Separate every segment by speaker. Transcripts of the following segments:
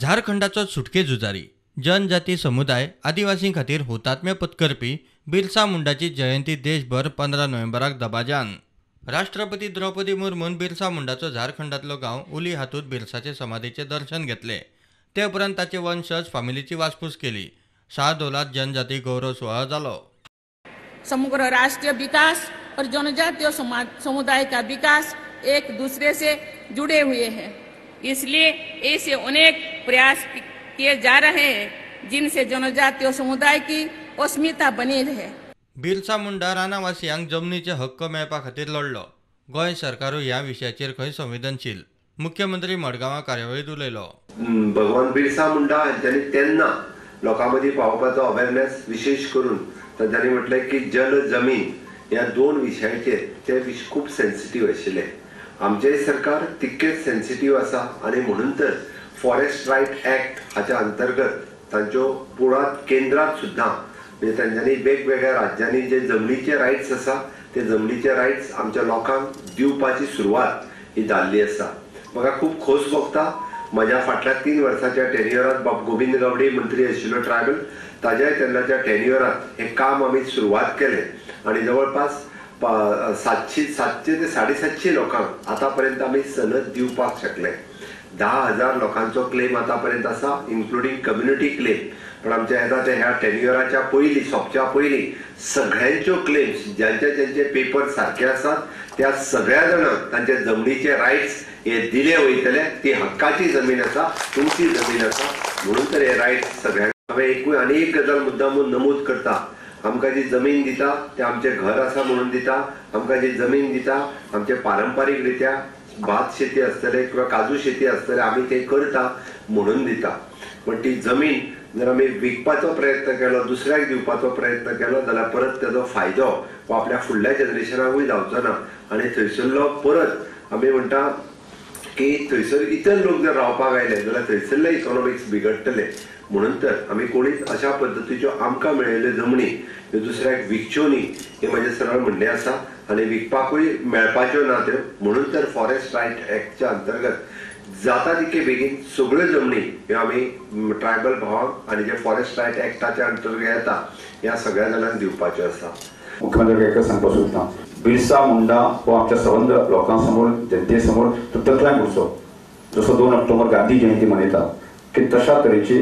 Speaker 1: झारखंडाचो सुटके झुजारी जनजाती समुदाय आदिवासी खातीर हुतात्म्य पत्करपी बिरसा मुंडाची जयंती देशभर 15 नोव्हेंबराक दबाजान। राष्ट्रपती द्रौपदी मुर्मून बिरसा मुंडाचो झारखंडातलो गांव उली हातूंत बिरसाचे समाधीचे दर्शन घेतले। ते उपरांत ताचे वंशज फामिलीची वासपूस केली। शाहदौलात जनजाती गौरव सुवाळो जालो।
Speaker 2: समग्र राष्ट्रीय विकास और जनजातीय समुदाय का विकास एक दूसरे से जुड़े हुए हैं, इसलिए ऐसे अनेक प्रयास किए जा रहे हैं जिनसे जनजातीय समुदाय की अस्मिता बनी रहे।
Speaker 1: बिरसा मुंडा रानावासियांक जमनीचे हक्क मेळपा खातीर लढलो। गोंय सरकारूय ह्या विशयाचेर खंय संवेदनशील। मुख्यमंत्री मडगांवां कार्यावळीत उलयलो।
Speaker 3: भगवान बिरसा मुंडा हांच्यांनी तेन्ना लोकांमदीं पावोवपाचो अवेअरनेस विशेष करून तांच्यांनी म्हटलें की जल जमीन ह्या दोन विशयाचेर ते खूब सेन्सिटीव आशिल्ले। आमचें सरकार तितकेच सेन्सिटीव आसा आनी म्हणून तर फॉरेस्ट रायट एक्ट हाच्या अंतर्गत तांच्यो पुरात केंद्रात सुद्दां म्हणजे तांच्यांनी वेगवेगळ्या राज्यांनी जे जमनीचे रायट्स आसा ते जमनीचे रायट्स आमच्या लोकांक दिवपाची सुरवात ही जाल्ली आसा। म्हाका खूब खोस भोगता म्हज्या फाटल्या 3 वर्साच्या टेन्युअरांत बाब गोविंद गावडे मंत्री आशिल्लो ट्रायबल ताज्याय तेन्नाच्या टेन्युअरांत हे काम आमी सुरवात केले आनी जवळपास 700 ते 750 लोकांक आतापर्यंत आमी सनद दिवपाक शकले। 10,000 लोकांचो क्लेम आतापर्यंत आसा इन्क्लुडिंग कम्युनिटी क्लेम। पण आमच्या ह्या टेन्युअराच्या पयलीं सोंपच्या पयलीं सगळ्यांच्यो क्लेम्स ज्यांचे पेपर सारखे आसात त्या सगळ्या जाणांक तांचे जमनीचे रायट्स हे दिले वयतले। ती हक्काची जमीन आसा, तुमची जमीन आसा, म्हणून तर हे रायट्स सगळ्यांक। हांवें एकूय आनी एक गजाल मुद्दामून नमूद करता, आमकां जी जमीन दिता ते आमचें घर आसा म्हणून दिता। आमकां जी जमीन दिता आमचे पारंपारीक रित्या भात शेती आसतले किंवा काजू शेती आसतले आमी ते करता म्हणून दिता। पण ती जमीन जर आमी विकपाचो प्रयत्न केलो, दुसऱ्याक दिवपाचो प्रयत्न केलो जाल्यार परत तेजो फायदो हो आपल्या फुडल्या जनरेशनाकूय जावचो ना आनी थंयसरलो परत आमी म्हणटा की थंयसर इतर लोक जर रावपाक आयले जाल्यार थंयसरले इकॉनॉमिक्स बिगडटले। म्हणून तर आमी कोणीच अशा पद्दतीच्यो आमकां मेळयल्ल्यो जमनी ह्यो दुसऱ्याक विकच्यो न्ही हे म्हजें सरळ म्हणणें आसा आनी विकपाकूय मेळपाच्यो ना त्यो। म्हणून तर फॉरेस्ट रायट एक्टच्या अंतर्गत जाता तितके बेगीन सगळ्यो जमनी ह्यो आमी ट्रायबल भावांक आनी जे फॉरेस्ट रायट एक्टाच्या अंतर्गत येता ह्या सगळ्या जाणांक दिवपाच्यो आसा।
Speaker 4: मुख्यमंत्री एकच सांगपाक सोदता, बिरसा मुंडा हो आमच्या संबंध लोकांसमोर जनते समोर तो तकल्यान उरचो। जसो 2 ऑक्टोबर गांधी जयंती मनयता की तशा तरेची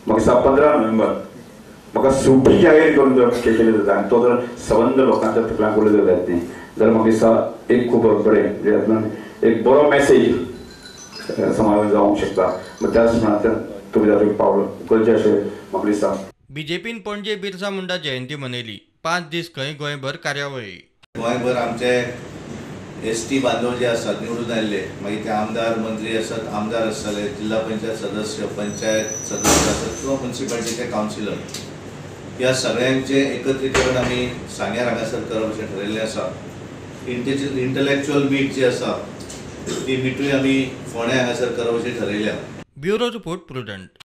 Speaker 4: म्हाका 15 नोव्हेंबर म्हाका सुटी जाहीर करून जर केलें जाता आनी तो जर संबंध लोकांच्या तकल्यान उरलो जायत न्ही जाल्यार म्हाका दिसता एक खूब बरें एक बरो मेसेज समाज जावंक शकता। त्याच प्रमाणे तुमी तातूंत पावलो करचें अशें म्हाका दिसता।
Speaker 1: बीजेपीन पणजे बिरसा मुंडा जयंती मनयली। 5 दीस खंय गोंयभर कार्यावळी।
Speaker 5: गोंयभर आमचे एसटी बांधव जे आसात निवडून आयिल्ले, मागीर ते आमदार मंत्री आसात, आमदार आसतले, जिल्हा पंचायत सदस्य, पंचायत सदस्य आसात किंवा म्युनिसिपालिटीचे कावन्सिलर, ह्या सगळ्यांचे एकत्रीकरण आमी सांग्यार हांगासर करप अशें ठरयल्लें आसा। इंटलेक्च्युअल मीट जी आसा ती मिटूय आमी फोंड्या हांगासर करप अशें ठरयल्या।
Speaker 1: Bureau report prudent.